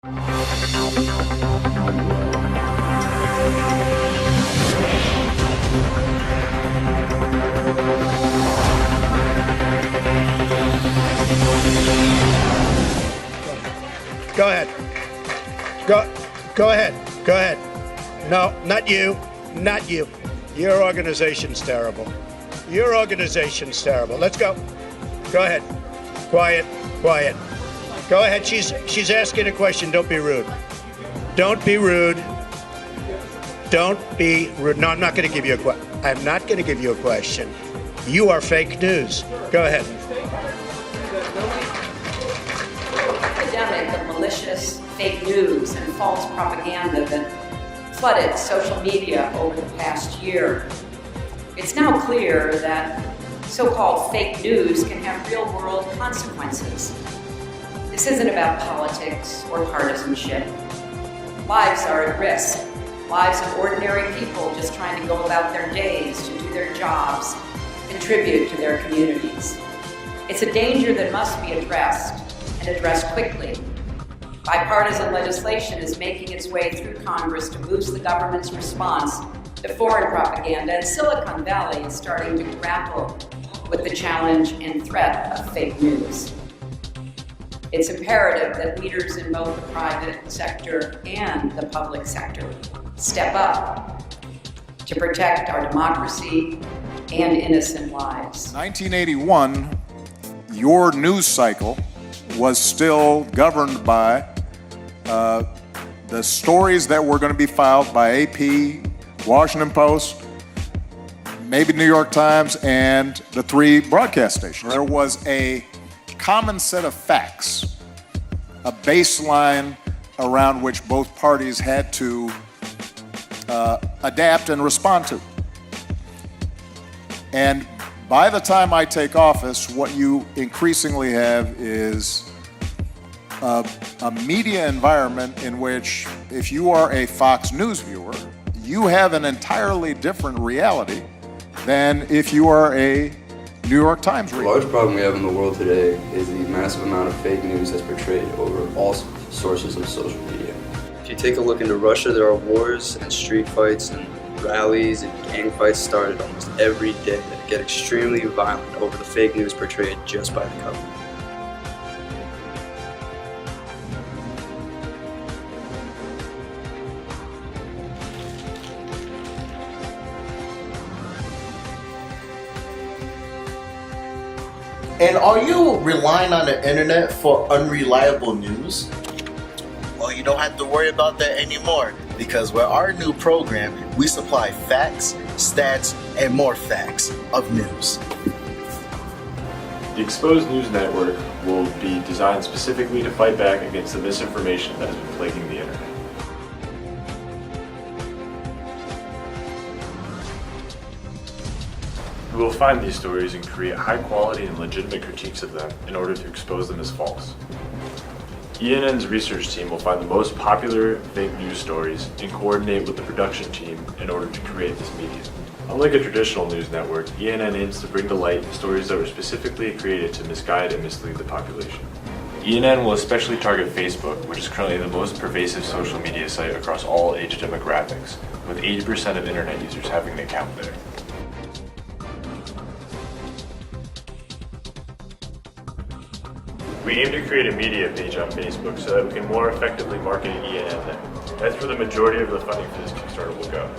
Go ahead. Go ahead. Go ahead. No, not you. Not you. Your organization's terrible. Your organization's terrible. Let's go. Go ahead. Quiet. Quiet. Go ahead. She's asking a question. Don't be rude. Don't be rude. Don't be rude. No, I'm not going to give you a question. I'm not going to give you a question. You are fake news. Go ahead. Epidemic of malicious fake news and false propaganda that flooded social media over the past year. It's now clear that so-called fake news can have real-world consequences. This isn't about politics or partisanship. Lives are at risk. Lives of ordinary people just trying to go about their days, to do their jobs, contribute to their communities. It's a danger that must be addressed, and addressed quickly. Bipartisan legislation is making its way through Congress to boost the government's response to foreign propaganda, and Silicon Valley is starting to grapple with the challenge and threat of fake news. It's imperative that leaders in both the private sector and the public sector step up to protect our democracy and innocent lives. 1981, your news cycle was still governed by the stories that were going to be filed by AP, Washington Post, maybe New York Times, and the 3 broadcast stations. There was a common set of facts, a baseline around which both parties had to adapt and respond to. And by the time I take office, what you increasingly have is a media environment in which, if you are a Fox News viewer, you have an entirely different reality than if you are a New York Times reader. The large problem we have in the world today is the massive amount of fake news that's portrayed over all sources of social media. If you take a look into Russia, there are wars and street fights and rallies and gang fights started almost every day that get extremely violent over the fake news portrayed just by the government. And are you relying on the internet for unreliable news? Well, you don't have to worry about that anymore, because with our new program, we supply facts, stats, and more facts of news. The Exposed News Network will be designed specifically to fight back against the misinformation that has been plaguing the internet. We will find these stories and create high quality and legitimate critiques of them in order to expose them as false. ENN's research team will find the most popular fake news stories and coordinate with the production team in order to create this media. Unlike a traditional news network, ENN aims to bring to light stories that were specifically created to misguide and mislead the population. ENN will especially target Facebook, which is currently the most pervasive social media site across all age demographics, with 80% of internet users having an account there. We aim to create a media page on Facebook so that we can more effectively market ENN there. That's where the majority of the funding for this Kickstarter will go.